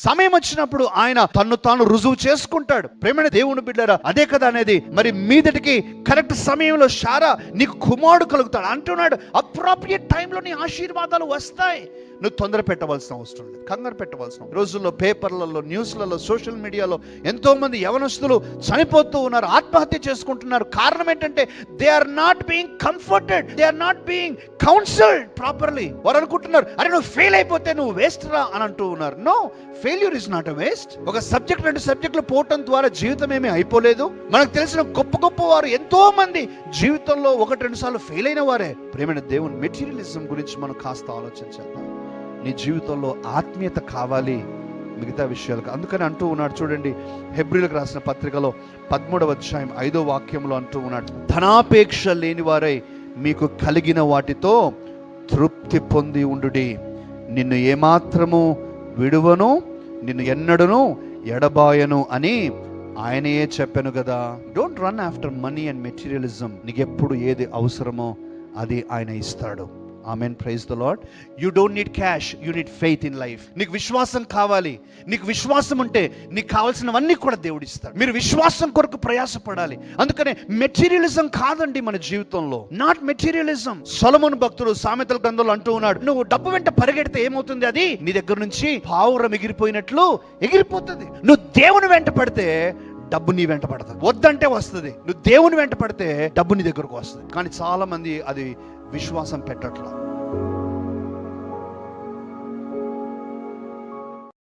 సమయం వచ్చినప్పుడు ఆయన తన్ను తాను రుజువు చేసుకుంటాడు. ప్రేమైన దేవుని బిడ్డలారా, అదే కదా అనేది. మరి మీదటికి కరెక్ట్ సమయంలో శారా నీకు కుమారుడు కలుగుతాడు అంటున్నాడు. అప్రాప్రియేట్ టైంలో నీ ఆశీర్వాదాలు వస్తాయి. నువ్వు తొందర పెట్టవలసిన అవసరం లేదు, కంగారు పెట్టవలసిన రోజుల్లో పేపర్లలో, న్యూస్లలో, సోషల్ మీడియాలో ఎంతో మంది యవనస్తులు చనిపోతూ ఉన్నారు, ఆత్మహత్య చేసుకుంటున్నారు. కారణం ఏంటంటే they are not being comforted, they are not being counselled properly. వారు అనుకుంటున్నారు, అరే నువ్వు ఫెయిల్ అయిపోతే నువ్వు వేస్ట్ రా అని అంటూ ఉన్నారు. No, failure is not a waste. ఒక సబ్జెక్ట్ 2 సబ్జెక్టులు పోవటం ద్వారా జీవితం ఏమీ అయిపోలేదు. మనకు తెలిసిన గొప్ప గొప్ప వారు ఎంతో మంది జీవితంలో 1-2 సార్లు ఫెయిల్ అయిన వారే. ప్రేమైన దేవుని మెటీరియలిజం గురించి మనం కాస్త ఆలోచించాలి. నీ జీవితంలో ఆత్మీయత కావాలి, మిగతా విషయాలకు. అందుకని అంటూ ఉన్నాడు చూడండి, హెబ్రీలకు రాసిన పత్రికలో 13వ అధ్యాయం 5వ వాక్యంలో అంటూ ఉన్నాడు, ధనాపేక్ష లేని వారై మీకు కలిగిన వాటితో తృప్తి పొంది ఉండుడి, నిన్ను ఏమాత్రము విడువను, నిన్ను ఎన్నడను ఎడబాయను అని ఆయనయే చెప్పాను కదా. Don't run after money and materialism. నీకు ఎప్పుడు ఏది అవసరమో అది ఆయన ఇస్తాడు. Amen, praise the lord. You don't need cash, you need faith in life. నీకు విశ్వాసం కావాలి. నీకు విశ్వాసం ఉంటే నీకు కావాల్సినవన్నీ కూడా దేవుడు ఇస్తాడు. మీరు విశ్వాసం కొరకు ప్రయాసపడాలి. అందుకనే మెటీరియలిజం కాదండి మన జీవితంలో, నాట్ మెటీరియలిజం. సొలొమోను భక్తుడు సామెతల గ్రంథంలో అంటూ ఉన్నాడు, నువ్వు డబ్బు వెంట పరిగెడితే ఏమవుతుంది, అది నీ దగ్గర నుంచి పావురం ఎగిరిపోయినట్లు ఎగిరిపోతుంది. నువ్వు దేవుని వెంట పడితే డబ్బు నీ వెంట పడుతుంది. వద్దంటే వస్తుంది. నువ్వు దేవుని వెంట పడితే డబ్బు నీ దగ్గరకు వస్తుంది. కానీ చాలా మంది అది విశ్వాసం పెట్టట్లా.